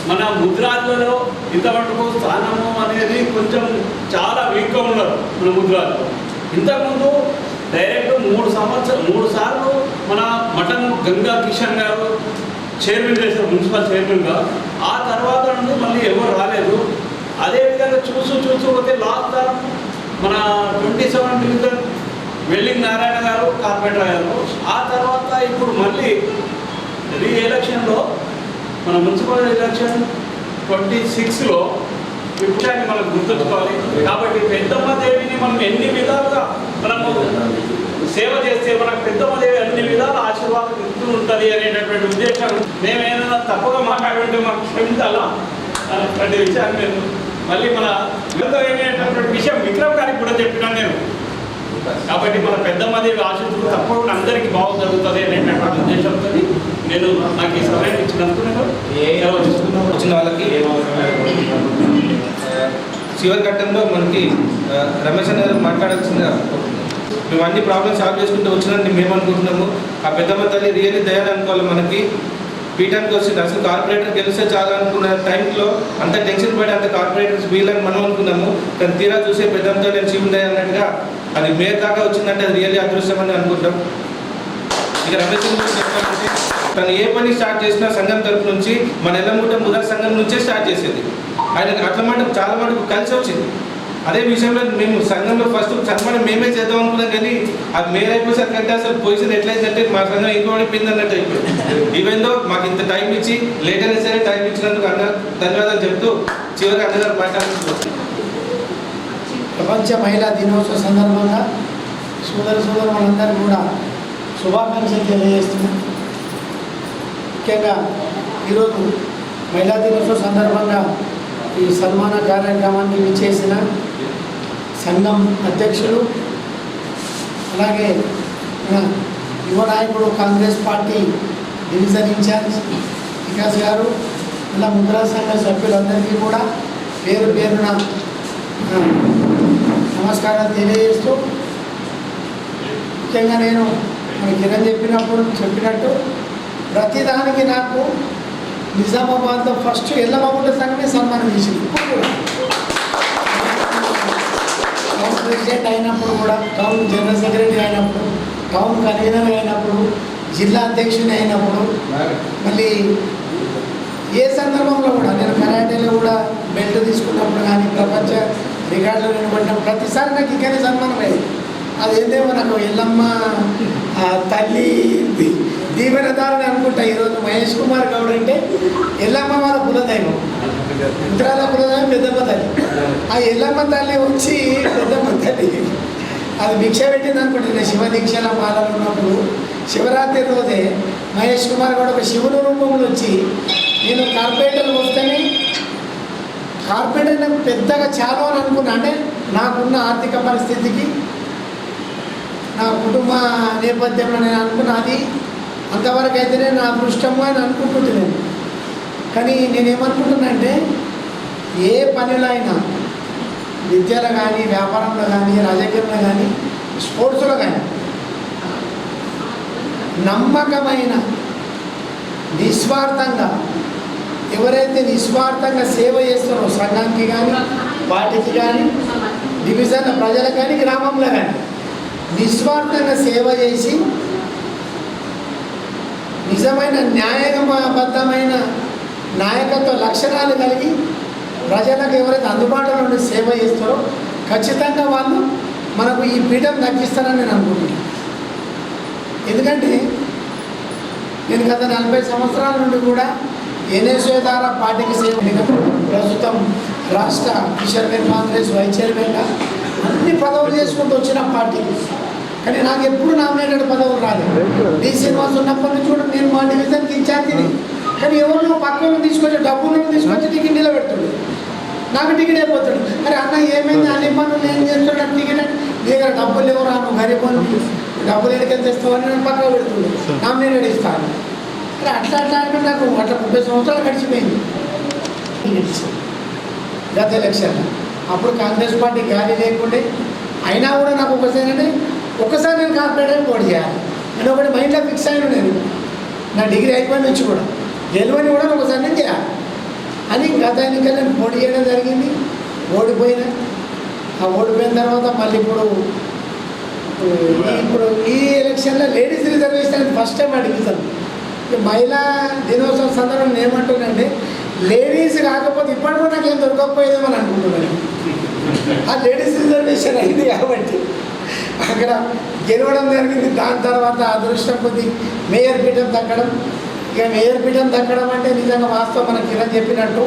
మన ముద్రాలలో ఇంతవరకు స్థానము అనేది కొంచెం చాలా వీక్గా ఉన్నారు మన ముద్రాలలో. ఇంతకుముందు డైరెక్ట్ 3 సార్లు మన మఠం గంగా కిషన్ గారు చైర్మన్ చేశారు, మున్సిపల్ చైర్మన్గా. ఆ తర్వాత నుండి మళ్ళీ ఎవరు రాలేదు. అదేవిధంగా చూస్తూ పోతే లాస్ట్ టైం మన 27 డివిజన్ వెల్లింగ్ నారాయణ గారు కార్పొరేటర్ గారు. ఆ తర్వాత ఇప్పుడు మళ్ళీ రీఎలక్షన్లో మన మున్సిపల్ ఎలక్షన్ 26లో విషయాన్ని మనం గుర్తుంచుకోవాలి. కాబట్టి పెద్దమ్మ దేవిని మనం ఎన్ని విధాలుగా మనము సేవ చేస్తే మనకు పెద్దమ్మ దేవి అన్ని విధాలు ఆశీర్వాదం ఇస్తూ ఉంటుంది అనేటటువంటి ఉద్దేశం. మేమేదైనా తప్పుగా మాట్లాడుంటే మాకు క్షమించాలా అటువంటి విషయాన్ని నేను మళ్ళీ మన అనేటటువంటి విషయం విక్రమ్ గారికి కూడా చెప్పినాను నేను. కాబట్టి మన పెద్దమ్మ దేవి ఆశీస్సులు తప్పకుండా అందరికీ బాగా జరుగుతుంది అనేటటువంటి ఉద్దేశంతో నేను నాకు ఈ సమయం ఇచ్చినందుకు నేను వచ్చిన వాళ్ళకి చివరి ఘట్టంలో మనకి రమేష్ గారు మాట్లాడాల్సిందిగా మేము అన్ని ప్రాబ్లమ్స్ సాల్వ్ చేసుకుంటూ వచ్చినట్టు మేము అనుకుంటున్నాము. ఆ పెద్దమ్మ తల్లి రియల్లీ దయాలు అనుకోవాలి. మనకి పీఠానికి వచ్చింది. అసలు కార్పొరేటర్ గెలిస్తే చాలా అనుకున్న టైంలో అంత టెన్షన్ పడి అంత కార్పొరేటర్స్ వీళ్ళని మనం అనుకున్నాము. కానీ తీరా చూసే పెద్దమ్మ తల్లి శివుని దయ అన్నట్టుగా అది మేర దాకా వచ్చిందంటే అది రియల్లీ అదృష్టం అని అనుకుంటాం. ఇక రమేష్ చెప్పాలంటే తను ఏ పని స్టార్ట్ చేసినా సంఘం తరపు నుంచి మన ఎల్లమ్మూట ముదర్ సంఘం నుంచే స్టార్ట్ చేసేది. ఆయన అట్ల మటుకు చాలా మటుకు కలిసి వచ్చింది. అదే విషయంలో మేము సంఘంలో ఫస్ట్ సన్మానం మేమే చేద్దాం అనుకున్నాం, కానీ అది మేర అయిపోయేసరికంటే అసలు పొజిషన్ ఎట్లయిందంటే మా సంఘం ఇంకోటిపోయింది అన్నట్టు అయిపోయింది. ఈవెన్ దో మాకు ఇంత టైం ఇచ్చి లేట్ అయినా సరే టైం ఇచ్చినందుకు అన్న ధన్యవాదాలు చెప్తూ చివరికి అన్నగారు మాట్లాడుతున్నారు. ప్రపంచ మహిళా దినోత్సవ సందర్భంగా సోదరులందరూ కూడా శుభాకాంక్షలు తెలియజేస్తున్నాం. ముఖ్యంగా ఈరోజు మహిళా దినోత్సవ సందర్భంగా ఈ సన్మాన కార్యక్రమాన్ని విచ్చేసిన సంఘం అధ్యక్షులు, అలాగే మన యువ నాయకుడు Congress party division incharge Vikas garu, ఇలా ముద్రా సంఘ సభ్యులందరికీ కూడా పేరు పేరున నమస్కారాలు తెలియజేస్తూ, ముఖ్యంగా నేను మన కిరణ్ చెప్పినట్టు ప్రతిదానికి నాకు నిజామాబాద్లో ఫస్ట్ ఎల్లమ్మగుంట సంఘమే సన్మానం చేసింది. టౌన్ ప్రెసిడెంట్ అయినప్పుడు కూడా, టౌన్ జనరల్ సెక్రటరీ అయినప్పుడు, టౌన్ కన్వీనర్ అయినప్పుడు, జిల్లా అధ్యక్షుని అయినప్పుడు, మళ్ళీ ఏ సందర్భంలో కూడా నేను కరాటేలో కూడా బెల్ట్ తీసుకున్నప్పుడు కానీ ప్రపంచ రికార్డులో నిలబడిన ప్రతిసారి నాకు ఇక్కడే సన్మానం అయ్యింది. అదేందేమో నాకు ఎల్లమ్మ తల్లి దీవెనదారుని అనుకుంటా. ఈరోజు మహేష్ కుమార్ గౌడ్ అంటే ఎల్లమ్మ వాళ్ళ కులదైవం, ఉత్తరాల కులదైవం పెద్దమ్మ తల్లి. ఆ ఎల్లమ్మ తల్లి వచ్చి పెద్దమ్మ తల్లి అది భిక్ష పెట్టింది అనుకుంటున్నాను. శివ దీక్షల పాలన ఉన్నప్పుడు శివరాత్రి రోజే మహేష్ కుమార్ గౌడ్ ఒక శివుని రూపంలో వచ్చి, నేను కార్పొరేటర్ వస్తేనే కార్పొరేటర్ నాకు పెద్దగా చాలా అని అనుకున్నా. అంటే నాకున్న ఆర్థిక పరిస్థితికి, నా కుటుంబ నేపథ్యంలో నేను అనుకున్నా అది అంతవరకు అయితేనే నా అదృష్టము అని అనుకుంటున్నాను. కానీ నేనేమనుకుంటున్నా అంటే ఏ పనిలో అయినా, విద్యలో కానీ, వ్యాపారంలో కానీ, రాజకీయంలో కానీ, స్పోర్ట్స్లో కానీ నమ్మకమైన నిస్వార్థంగా ఎవరైతే నిస్వార్థంగా సేవ చేస్తారో సంఘానికి కానీ, పార్టీకి కానీ, డివిజన్ ప్రజలకు కానీ, గ్రామంలో కానీ నిస్వార్థంగా సేవ చేసి నిజమైన న్యాయబద్ధమైన నాయకత్వ లక్షణాలు కలిగి ప్రజలకు ఎవరైతే అందుబాటులో ఉండి సేవ చేస్తారో ఖచ్చితంగా వాళ్ళు మనకు ఈ పీఠం దక్కిస్తారని నేను అనుకుంటున్నాను. ఎందుకంటే నేను గత 40 సంవత్సరాల నుండి కూడా ఎన్ఎస్ఏ ద్వారా పార్టీకి సేవ, ప్రస్తుతం రాష్ట్ర చైర్మన్ కాంగ్రెస్ వైస్ చైర్మన్గా అన్ని పదవులు చేసుకుంటూ వచ్చిన పార్టీ. కానీ నాకు ఎప్పుడు నామినేటెడ్ పదవులు రాలేదు. డి శ్రీనివాస్ ఉన్నప్పటి నుంచి కూడా నేను మా డివిజన్కి ఇన్ఛార్జిని. కానీ ఎవరినో పక్కన తీసుకొచ్చి డబ్బులను తీసుకొచ్చి టికెట్ నిలబెడుతుంది, నాకు టికెట్ అయిపోతాడు. అరే అన్న ఏమైంది, అన్ని పనులు ఏం చేస్తున్నాడు, టికెట్ నీ దగ్గర డబ్బులు ఎవరు రాను గరీబ్ డబ్బులు ఎక్కడికి తెస్తావని నేను పక్కన పెడుతుంది, నామినేటెడ్ ఇస్తాను. అరే అట్లా అంటే నాకు అట్లా 30 సంవత్సరాలు గడిచిపోయింది. గత ఎలక్షన్లో అప్పుడు కాంగ్రెస్ పార్టీ గాలి లేకుండే, అయినా కూడా నాకు ఒకసారి నేను కార్పొరేటర్ పోటీ చేయాలి నేను ఒకటి మైండ్లో ఫిక్స్ అయినా. నేను నా డిగ్రీ అయిపోయిన నుంచి కూడా గెలువని కూడా ఒకసారి నేను చేయాలి. అని గత ఎన్నికల్లో నేను పోటీ చేయడం జరిగింది, ఓడిపోయినా. ఆ ఓడిపోయిన తర్వాత మళ్ళీ ఇప్పుడు ఈ ఎలక్షన్లో లేడీస్ రిజర్వేషన్ ఫస్ట్ టైం అడుగుతాను. మహిళా దినోత్సవం సందర్భంగా ఏమంటున్నానంటే లేడీస్ కాకపోతే ఇప్పటి కూడా నాకేం దొరకకపోయేదేమో అని అనుకుంటున్నాను. ఆ లేడీస్ రిజర్వేషన్ అయింది కాబట్టి అక్కడ గెలవడం జరిగింది. దాని తర్వాత అదృష్టం కొద్ది మేయర్ పీఠం దక్కడం. ఇక మేయర్ పీఠం దక్కడం అంటే నిజంగా వాస్తవం మనకి కిరణ్ చెప్పినట్టు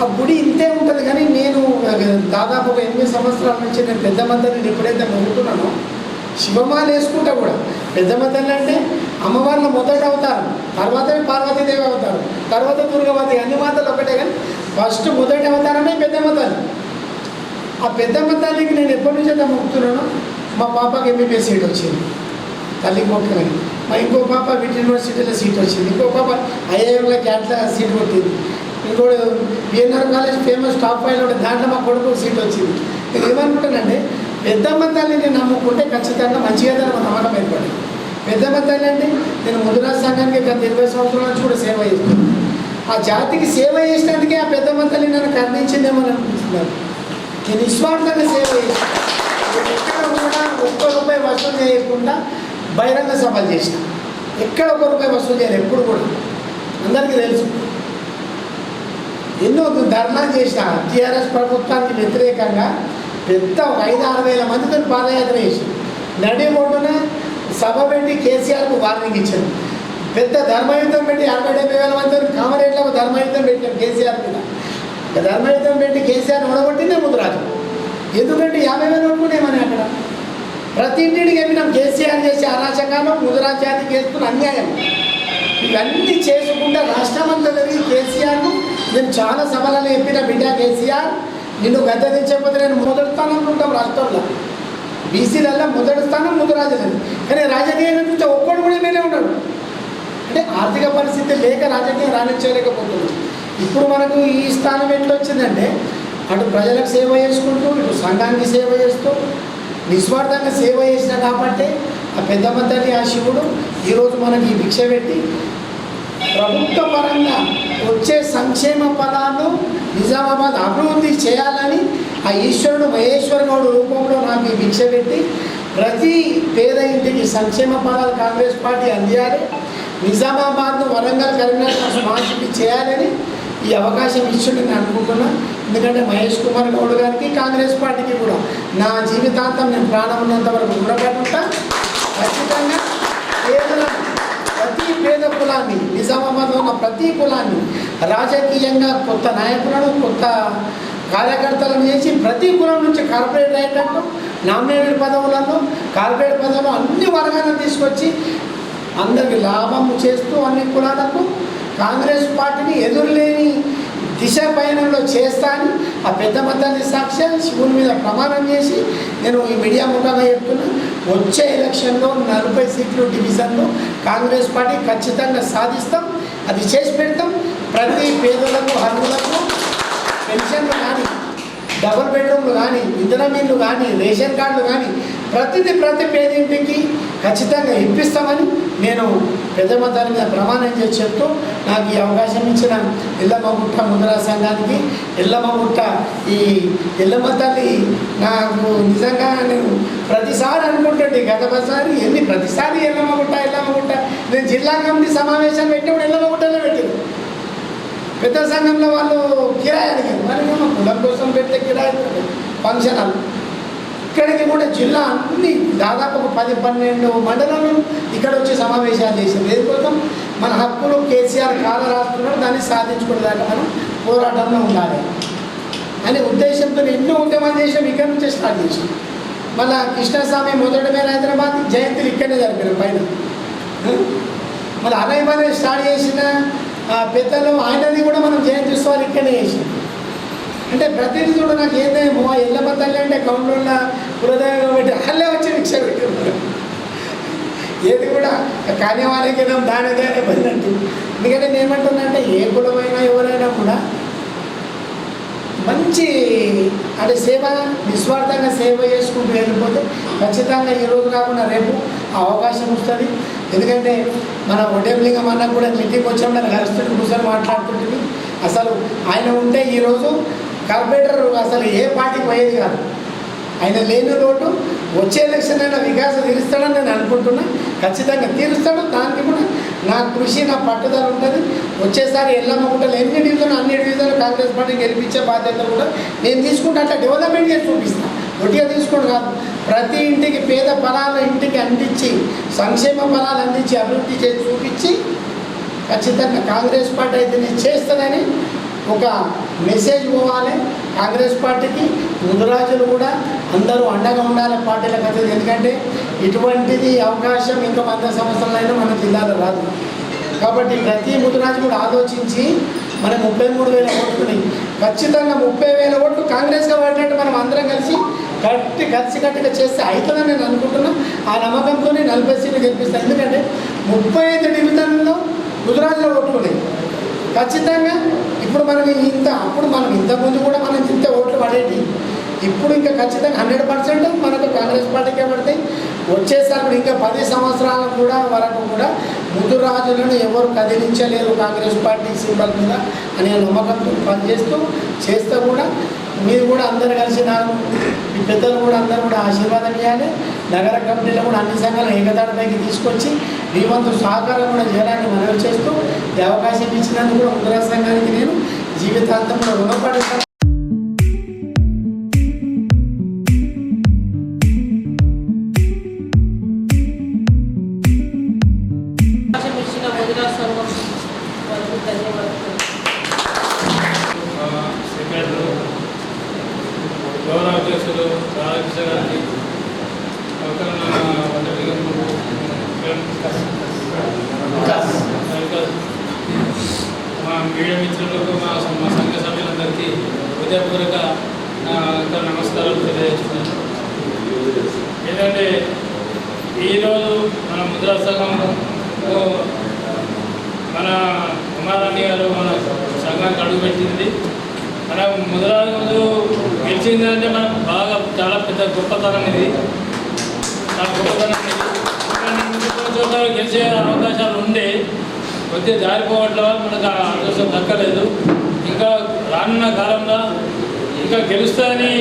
ఆ గుడి ఇంతే ఉంటుంది. కానీ నేను దాదాపు ఒక 8 సంవత్సరాల నుంచి నేను పెద్దమ్మ తల్లిని ఎప్పుడైతే మొక్కుతున్నానో శివమాల వేసుకుంటా కూడా. పెద్దమ్మ తల్లి అంటే అమ్మవారిలో మొదట అవుతారు, తర్వాతే పార్వతీదేవి అవుతారు, తర్వాత దుర్గవతి, అన్ని మాతలు ఒకటే. కానీ ఫస్ట్ మొదటి అవతారమే పెద్దమ్మ తల్లి. ఆ పెద్దమ్మ తల్లికి నేను ఎప్పటి నుంచి అయితే మొక్కుతున్నానో మా పాపకి ఎంబీబీఎస్ సీట్ వచ్చింది, తల్లికి మొక్కలని. మా ఇంకో పాప విట్ యూనివర్సిటీలో సీట్ వచ్చింది, ఇంకో పాప ఐఐఎంలో క్యాట్లో సీట్ కొట్టింది, ఇంకోటి బిఎన్ఆర్ కాలేజ్ ఫేమస్ టాప్ 5 ఉంటే దాంట్లో మా కొడుకు సీట్ వచ్చింది. నేను ఏమనుకుంటానంటే పెద్దమ్మ తల్లిని నమ్ముకుంటే ఖచ్చితంగా మంచిగా ఒక నమ్మకం ఏర్పడింది. పెద్దమ్మ తల్లి అంటే నేను ముదిరాజ్ సంఘానికి గత 20 సంవత్సరాల నుంచి కూడా సేవ చేస్తున్నాను. ఆ జాతికి సేవ చేసినందుకే ఆ పెద్దమ్మ తల్లి నన్ను కరుణించిందేమో అని అనిపిస్తున్నాను. నేను నిస్వార్థంగా సేవ చేస్తాను. ఎక్కడ కూడా ₹1 వసూలు చేయకుండా బహిరంగ సభలు చేసిన, ఎక్కడ ₹1 వసూలు చేయాలి ఎప్పుడు కూడా. అందరికీ తెలుసు. ఎన్నో ధర్నాలు చేసిన టీఆర్ఎస్ ప్రభుత్వానికి వ్యతిరేకంగా పెద్ద 5-6 వేల మందితో పాదయాత్ర చేసి నడి ఒడ్డున సభ పెట్టి కేసీఆర్కు వార్నింగ్ ఇచ్చారు. పెద్ద ధర్మయుద్ధం పెట్టి 60-70 వేల మందితో కామరేట్లకు ధర్మయుద్ధం పెట్టాం కేసీఆర్ మీద. ధర్మయుద్ధం పెట్టి కేసీఆర్ ఓడగొట్టిందే ముదిరాజు. ఎందుకంటే 50,000 ఓడుకునేమని అక్కడ ప్రతి ఇంటికి చెప్పినాం కేసీఆర్ చేసే అరాచకాలు ముదిరాజు జాతికి చేస్తున్న అన్యాయం. ఇవన్నీ చేసుకుంటే రాష్ట్రమంతా జరిగి కేసీఆర్ను నేను చాలా సభలలో చెప్పిన బిడ్డ కేసీఆర్ నిన్ను గద్దెదించకపోతే నేను మొదటి స్థానం అనుకుంటాం రాష్ట్రంలో. బీసీలలో మొదటి స్థానం ముదిరాజులని. కానీ రాజకీయంగా చూస్తే ఒక్కడు కూడా మేలే ఉన్నాడు. అంటే ఆర్థిక పరిస్థితి లేక రాజకీయం రాణించలేకపోతుంది. ఇప్పుడు మనకు ఈ స్థానం ఎట్లా వచ్చిందంటే అటు ప్రజలకు సేవ చేసుకుంటూ ఇటు సంఘానికి సేవ చేస్తూ నిస్వార్థంగా సేవ చేసిన కాబట్టి ఆ పెద్దమ్మ తల్లి ఆ శివుడు ఈరోజు మనకి భిక్ష పెట్టి ప్రభుత్వ పరంగా వచ్చే సంక్షేమ ఫలాలు నిజామాబాద్ అభివృద్ధి చేయాలని ఆ ఈశ్వరుడు మహేశ్వర గౌడు రూపంలో నాకు ఈ భిక్ష పెట్టి ప్రతి పేద ఇంటికి సంక్షేమ ఫలాలు కాంగ్రెస్ పార్టీ అందియాలి, నిజామాబాద్ను వరంగల్ కరీంనగర్ స్మార్ట్ సిటీ చేయాలని ఈ అవకాశం ఇచ్చింది నేను అనుకుంటున్నా. ఎందుకంటే మహేష్ కుమార్ గౌడ్ గారికి కాంగ్రెస్ పార్టీకి కూడా నా జీవితాంతం నేను ప్రాణం ఉన్నంత వరకు రుణపడి ఉంటా. ఖచ్చితంగా ప్రతి పేద కులాన్ని నిజామాబాద్లో ఉన్న ప్రతి కులాన్ని రాజకీయంగా కొత్త నాయకులను కొత్త కార్యకర్తలను చేసి ప్రతి కులం నుంచి కార్పొరేట్ అయ్యేటట్టు నామినేటెడ్ పదవులను కార్పొరేట్ పదవులు అన్ని వర్గాలను తీసుకొచ్చి అందరికి లాభం చేస్తూ అన్ని కులాలకు కాంగ్రెస్ పార్టీని ఎదురులేని దిశ పయనంలో చేస్తా అని ఆ పెద్దమ్మ తల్లి సాక్ష్యం శివుని మీద ప్రమాణం చేసి నేను ఈ మీడియా ముఖంగా చెప్తున్నా. వచ్చే ఎలక్షన్లో 40 సీట్లు డివిజన్లో కాంగ్రెస్ పార్టీ ఖచ్చితంగా సాధిస్తాం, అది చేసి పెడతాం. ప్రతి పేదలకు అర్హులకు పెన్షన్లు కానీ డబుల్ బెడ్రూమ్లు కానీ ఇంధనం ఇల్లు కానీ రేషన్ కార్డులు కానీ ప్రతి పేదింటికి ఖచ్చితంగా ఇప్పిస్తామని నేను పెద్దమ్మ తల్లి మీద ప్రమాణం చేసి చెప్తూ నాకు ఈ అవకాశం ఇచ్చిన ఎల్లమ్మగుట్ట ముదిరాజ్ సంఘానికి ఎల్లమ్మగుట్ట ఈ ఎల్లమ్మ తల్లి నాకు నిజంగా నేను ప్రతిసారి అనుకుంటుంటే గతసారి ప్రతిసారి ఎల్లమ్మగుట్ట నేను జిల్లా కమిటీ సమావేశాలు పెట్టినప్పుడు ఎల్లమ్మగుట్టలో పెట్టాను. పెద్ద సంఘంలో వాళ్ళు కిరాయి అడిగారు, మరి కులం కోసం పెడితే కిరాయి ఫంక్షన్ హాల్. ఇక్కడికి కూడా జిల్లా అన్ని దాదాపు ఒక 10-12 మండలాలు ఇక్కడ వచ్చి సమావేశాలు చేశారు. దేనికోసం మన హక్కులు కేసీఆర్ కాల రాస్తున్నాడు, దాన్ని సాధించుకునేదాకా మనం పోరాటంలో ఉండాలి అనే ఉద్దేశంతో ఎన్నో ఉద్యమాలు చేసాం. ఇక్కడ నుంచే స్టార్ట్ చేసాం. మళ్ళీ కృష్ణస్వామి మొదటి మీద హైదరాబాద్ జయంతులు ఇక్కడనే జరిపారు పైన. మళ్ళీ అనైమనే స్టార్ట్ చేసిన పెద్దలు ఆయనది కూడా మనం జయంతి ఉత్సవాలు ఇక్కడనే చేసాం. అంటే ప్రతిదీ కూడా నాకు ఏదేమో ఎల్లమ్మ తల్లి అంటే కౌంటర్లో హృదయంగా పెట్టి అల్లే వచ్చి భిక్ష పెట్టారు. ఏది కూడా కానీ వాళ్ళకి దానిదే పడినట్టు. ఎందుకంటే నేను ఏమంటున్నానంటే ఏ కులమైనా ఎవరైనా కూడా మంచి అంటే సేవ నిస్వార్థంగా సేవ చేసుకుంటూ వెళ్ళిపోతే ఖచ్చితంగా ఈరోజు కాకుండా రేపు అవకాశం వస్తుంది. ఎందుకంటే మన ఒడేబలింగం అన్న కూడా మీటింగ్ వచ్చినప్పుడు కలుస్తుంటే కూర్చొని మాట్లాడుతుంటుంది. అసలు ఆయన ఉంటే ఈరోజు కార్పొరేటర్ అసలు ఏ పార్టీకి పోయేది కాదు. ఆయన లేని లోటు వచ్చే ఎలక్షన్ అయినా వికాసం తీరుస్తాడని నేను అనుకుంటున్నా. ఖచ్చితంగా తీరుస్తాడు. దానికి కూడా నా కృషి, నా పట్టుదల ఉంటుంది. వచ్చేసారి ఎల్లమ్మ గుట్టలు ఎన్ని డివిజన్లు అన్ని డివిజన్లు కాంగ్రెస్ పార్టీ గెలిపించే బాధ్యత కూడా నేను తీసుకుంటే అట్లా డెవలప్మెంట్ చేసి చూపిస్తాను. ఒట్టిగా తీసుకోండి కాదు, ప్రతి ఇంటికి పేద ఫలాలు ఇంటికి అందించి సంక్షేమ ఫలాలు అందించి అభివృద్ధి చేసి చూపించి ఖచ్చితంగా కాంగ్రెస్ పార్టీ అయితే నేను చేస్తుందని ఒక మెసేజ్ పోవాలి కాంగ్రెస్ పార్టీకి. ముదిరాజులు కూడా అందరూ అండగా ఉండాలి పార్టీలకు వచ్చేది. ఎందుకంటే ఇటువంటిది అవకాశం ఇంకా 100 సంవత్సరాలైనా మన జిల్లాలో రాదు. కాబట్టి ప్రతి ముదిరాజు కూడా ఆలోచించి మన 33,000 ఓట్లున్నాయి, ఖచ్చితంగా 30,000 ఓట్లు కాంగ్రెస్గా పడినట్టు మనం అందరం కలిసికట్టుగా చేస్తే అవుతుందని నేను అనుకుంటున్నా. ఆ నమ్మకంతోనే 40 సీట్లు గెలిపిస్తాను. ఎందుకంటే 35 డివిజన్లో ముదిరాజుల ఓట్లు ఉన్నాయి. ఖచ్చితంగా ఇప్పుడు మనకి అప్పుడు మనం ఇంతకుముందు కూడా మనం ఇంత ఓట్లు పడేది. ఇప్పుడు ఇంకా ఖచ్చితంగా 100% మనకు కాంగ్రెస్ పార్టీకే పడతాయి. వచ్చేసరికి ఇంకా 10 సంవత్సరాల వరకు కూడా ముదిరాజులను ఎవరు కదిలించలేరు కాంగ్రెస్ పార్టీ సింబల్ మీద అనే నమ్మకంతో చేస్తూ కూడా మీరు కూడా అందరు కలిసి నాకు ఈ పెద్దలు కూడా అందరూ కూడా ఆశీర్వాదం ఇవ్వాలి. నగర కమిటీలో కూడా అన్ని సంఘాలు ఏకతాటిపైకి తీసుకొచ్చి మీ వంతు సహకారం కూడా చేయడానికి మనవి చేస్తూ ఈ అవకాశం ఇచ్చినందుకు కూడా ముదిరాజు సంఘానికి నేను జీవితాంతం కూడా రుణపడతాను. గౌరవ అధ్యక్షులు రాధాకృష్ణ గారికి, మా మీడియా మిత్రులకు, మా సంఘ సభ్యులందరికీ హృదయపూర్వక నమస్కారాలు తెలియజేస్తున్నాను. ఏంటంటే ఈరోజు మన ముద్రా సంఘం మన ఉమారాణి గారు మన సంఘానికి అడుగుపెట్టింది. మన ముదిరాజు గెలిచిందంటే మనం బాగా చాలా పెద్ద గొప్పతనం ఇది, చాలా గొప్పతనం ఇది. చోట్ల గెలిచే అవకాశాలు ఉండే కొద్దిగా జారిపోవట్ల మనకు ఆ అవకాశం దక్కలేదు. ఇంకా రానున్న కాలంలో ఇంకా గెలుస్తాయని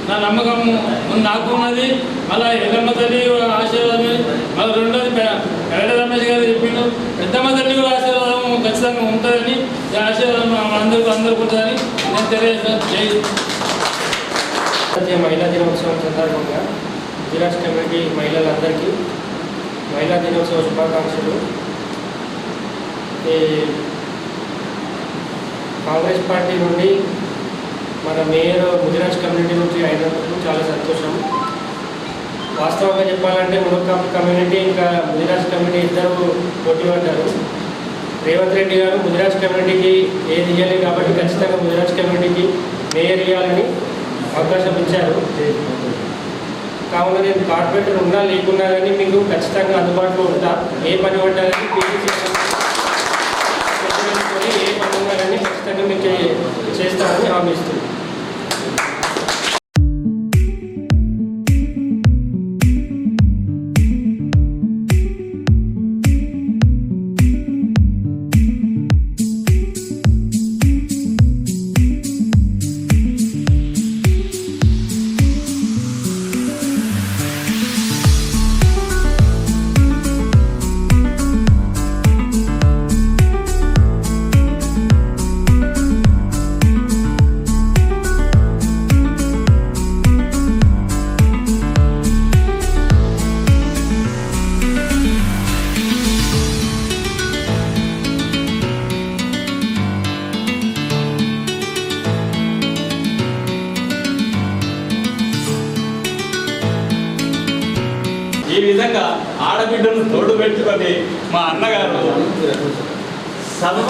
నా నమ్మకం నాకు ఉన్నది. మళ్ళీ ఎల్లమ్మ తల్లి ఆశీర్వాదం, మళ్ళీ రెండోది వెంకట రమేష్ గారు చెప్పిండు, పెద్దమ్మ తల్లి కూడా ఆశీర్వాదం ఖచ్చితంగా ఉంటుందని, ఈ ఆశీర్వాదం అందరికీ ఉంటుందని నేను తెలియజేస్తాను. మహిళా దినోత్సవం సందర్భంగా ముదిరాజ్ కమ్యూనిటీ మహిళలందరికీ మహిళా దినోత్సవ శుభాకాంక్షలు. ఈ కాంగ్రెస్ పార్టీ నుండి మన మేయర్ ముదిరాజ్ కమ్యూనిటీ నుంచి అయినందుకు చాలా సంతోషం. వాస్తవంగా చెప్పాలంటే మునక్కాపు కమ్యూనిటీ ఇంకా ముదిరాజ్ కమ్యూనిటీ ఇద్దరు పోటీ పడ్డారు. రేవంత్ రెడ్డి గారు ముదిరాజ్ కమ్యూనిటీకి ఏది ఇవ్వాలి కాబట్టి ఖచ్చితంగా ముదిరాజ్ కమ్యూనిటీకి మేయర్ ఇవ్వాలని అవకాశం ఇచ్చారు. కావున నేను కార్పొరేటర్ ఉన్నా లేకున్నా కానీ మీకు ఖచ్చితంగా అందుబాటులో ఉంటా. ఏ పని పడ్డా కానీ పీసీసీ ఏ పని ఉన్నా కానీ ఖచ్చితంగా మీకు చేస్తానని హామీ ఇస్తుంది. ఈ విధంగా ఆడబిడ్డను తోడు పెట్టుకొని మా అన్నగారు సర్వ